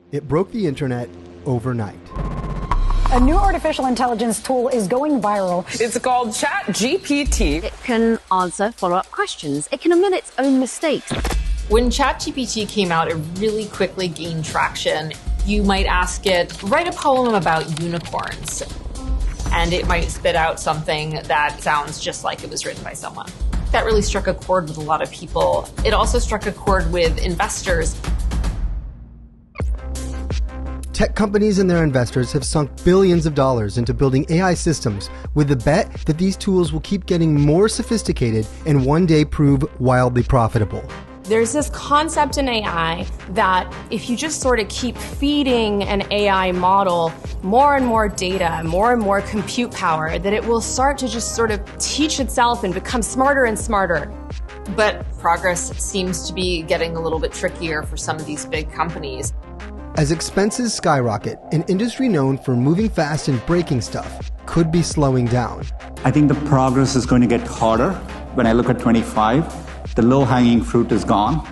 It broke the internet overnight. A new artificial intelligence tool is going viral. It's called ChatGPT. It can answer follow-up questions. It can admit its own mistakes. When ChatGPT came out, it really quickly gained traction. You might ask it, write a poem about unicorns, and it might spit out something that sounds just like it was written by someone. That really struck a chord with a lot of people. It also struck a chord with investors. Tech companies and their investors have sunk billions of dollars into building AI systems with the bet that these tools will keep getting more sophisticated and one day prove wildly profitable. There's this concept in AI that if you just sort of keep feeding an AI model more and more data, more and more compute power, that it will start to just sort of teach itself and become smarter and smarter. But progress seems to be getting a little bit trickier for some of these big companies. As expenses skyrocket, an industry known for moving fast and breaking stuff could be slowing down. I think the progress is going to get harder. When I look at 25, the low-hanging fruit is gone.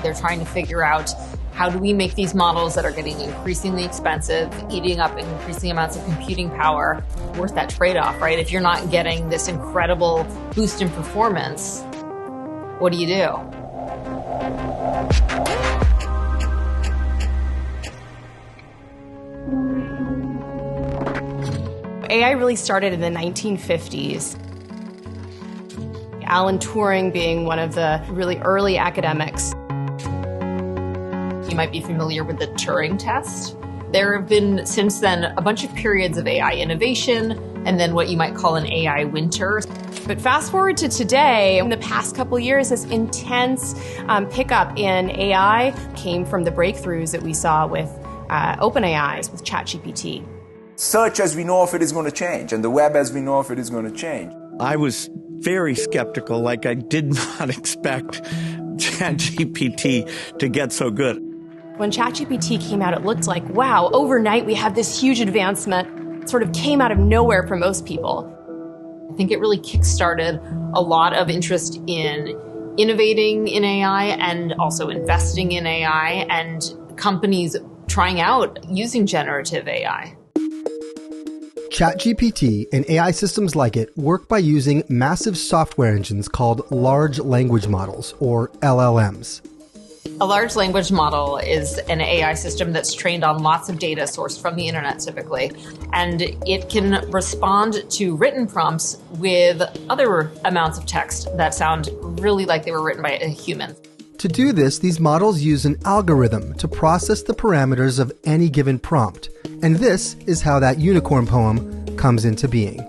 They're trying to figure out how do we make these models that are getting increasingly expensive, eating up increasing amounts of computing power, worth that trade-off, right? If you're not getting this incredible boost in performance, what do you do? AI really started in the 1950s. Alan Turing being one of the really early academics. You might be familiar with the Turing test. There have been, since then, a bunch of periods of AI innovation, and then what you might call an AI winter. But fast forward to today, in the past couple years, this intense pickup in AI came from the breakthroughs that we saw with OpenAI, with ChatGPT. Search as we know of it is going to change, and the web as we know of it is going to change. I was very skeptical, like I did not expect ChatGPT to get so good. When ChatGPT came out, it looked like, wow, overnight we have this huge advancement. It sort of came out of nowhere for most people. I think it really kickstarted a lot of interest in innovating in AI and also investing in AI and companies trying out using generative AI. ChatGPT and AI systems like it work by using massive software engines called large language models, or LLMs. A large language model is an AI system that's trained on lots of data sourced from the internet typically, and it can respond to written prompts with other amounts of text that sound really like they were written by a human. To do this, these models use an algorithm to process the parameters of any given prompt. And this is how that unicorn poem comes into being.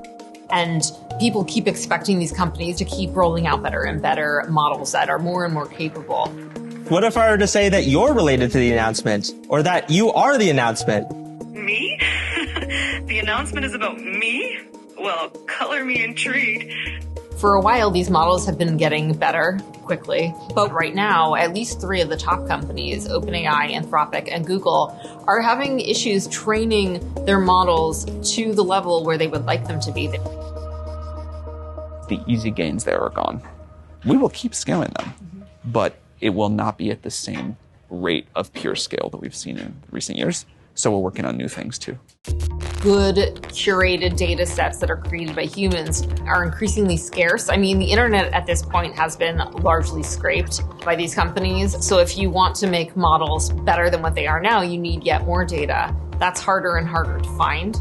And people keep expecting these companies to keep rolling out better and better models that are more and more capable. What if I were to say that you're related to the announcement, or that you are the announcement? Me? The announcement is about me? Well, color me intrigued. For a while, these models have been getting better quickly. But right now, at least 3 of the top companies, OpenAI, Anthropic, and Google, are having issues training their models to the level where they would like them to be. The easy gains there are gone. We will keep scaling them, but it will not be at the same rate of pure scale that we've seen in recent years. So we're working on new things too. Good curated data sets that are created by humans are increasingly scarce. I mean, the internet at this point has been largely scraped by these companies. So if you want to make models better than what they are now, you need yet more data. That's harder and harder to find.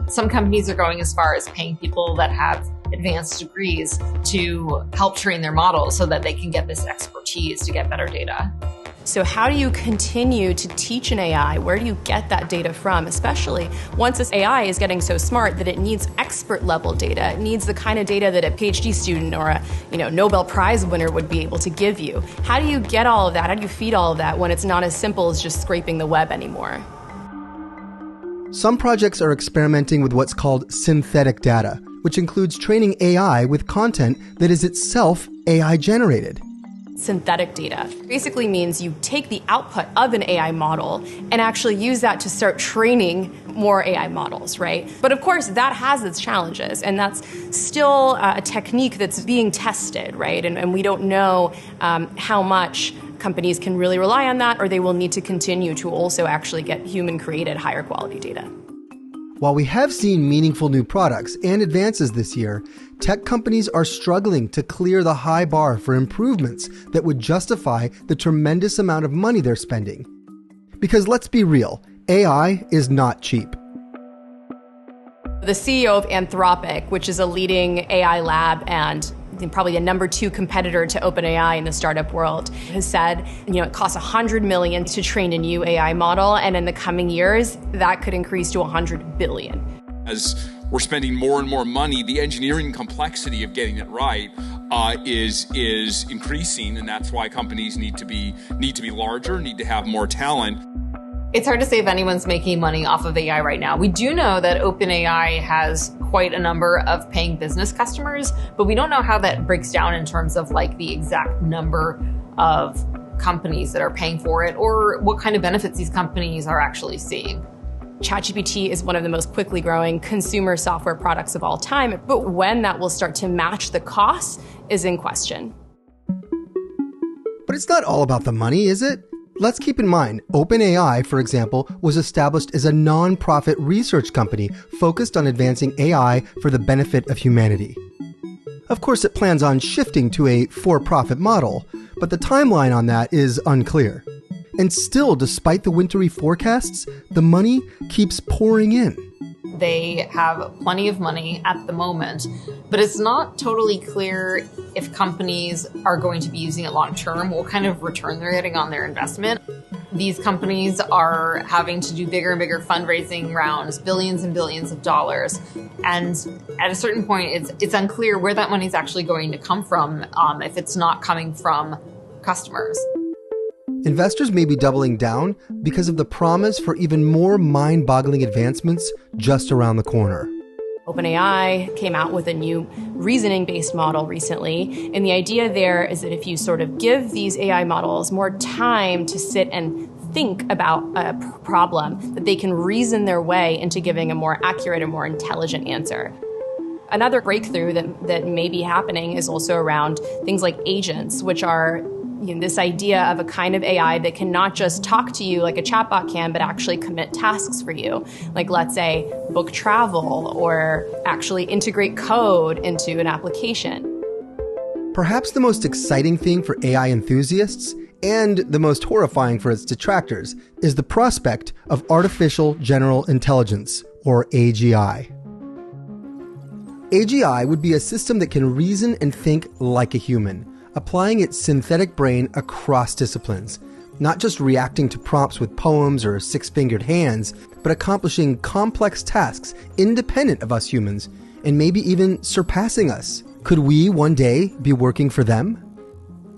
Some companies are going as far as paying people that have advanced degrees to help train their models so that they can get this expertise to get better data. So how do you continue to teach an AI? Where do you get that data from? Especially once this AI is getting so smart that it needs expert level data. It needs the kind of data that a PhD student or a Nobel Prize winner would be able to give you. How do you get all of that? How do you feed all of that when it's not as simple as just scraping the web anymore? Some projects are experimenting with what's called synthetic data, which includes training AI with content that is itself AI generated. Synthetic data basically means you take the output of an AI model and actually use that to start training more AI models, right? But of course, that has its challenges, and that's still a technique that's being tested, right? And we don't know how much companies can really rely on that, or they will need to continue to also actually get human-created, higher quality data. While we have seen meaningful new products and advances this year, tech companies are struggling to clear the high bar for improvements that would justify the tremendous amount of money they're spending. Because let's be real, AI is not cheap. The CEO of Anthropic, which is a leading AI lab and probably a number 2 competitor to OpenAI in the startup world, has said, it costs $100 million to train a new AI model, and in the coming years, that could increase to $100 billion. As we're spending more and more money, the engineering complexity of getting it right is increasing, and that's why companies need to be larger, need to have more talent. It's hard to say if anyone's making money off of AI right now. We do know that OpenAI has quite a number of paying business customers, but we don't know how that breaks down in terms of like the exact number of companies that are paying for it or what kind of benefits these companies are actually seeing. ChatGPT is one of the most quickly growing consumer software products of all time, but when that will start to match the costs is in question. But it's not all about the money, is it? Let's keep in mind, OpenAI, for example, was established as a non-profit research company focused on advancing AI for the benefit of humanity. Of course, it plans on shifting to a for-profit model, but the timeline on that is unclear. And still, despite the wintry forecasts, the money keeps pouring in. They have plenty of money at the moment, but it's not totally clear if companies are going to be using it long term, what kind of return they're getting on their investment. These companies are having to do bigger and bigger fundraising rounds, billions and billions of dollars. And at a certain point, it's unclear where that money is actually going to come from if it's not coming from customers. Investors may be doubling down because of the promise for even more mind-boggling advancements just around the corner. OpenAI came out with a new reasoning-based model recently, and the idea there is that if you sort of give these AI models more time to sit and think about a problem, that they can reason their way into giving a more accurate and more intelligent answer. Another breakthrough that may be happening is also around things like agents, which are this idea of a kind of AI that can not just talk to you like a chatbot can, but actually commit tasks for you. Like, let's say, book travel or actually integrate code into an application. Perhaps the most exciting thing for AI enthusiasts, and the most horrifying for its detractors, is the prospect of artificial general intelligence, or AGI. AGI would be a system that can reason and think like a human, applying its synthetic brain across disciplines, not just reacting to prompts with poems or six-fingered hands, but accomplishing complex tasks independent of us humans, and maybe even surpassing us. Could we one day be working for them?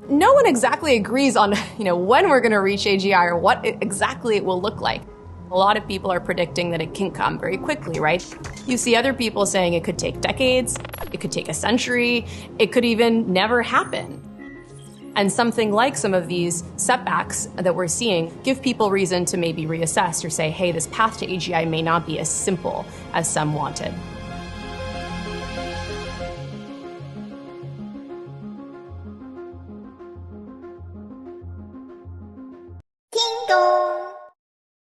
No one exactly agrees on, when we're going to reach AGI or what exactly it will look like. A lot of people are predicting that it can come very quickly, right? You see other people saying it could take decades, it could take a century, it could even never happen. And something like some of these setbacks that we're seeing give people reason to maybe reassess or say, hey, this path to AGI may not be as simple as some wanted.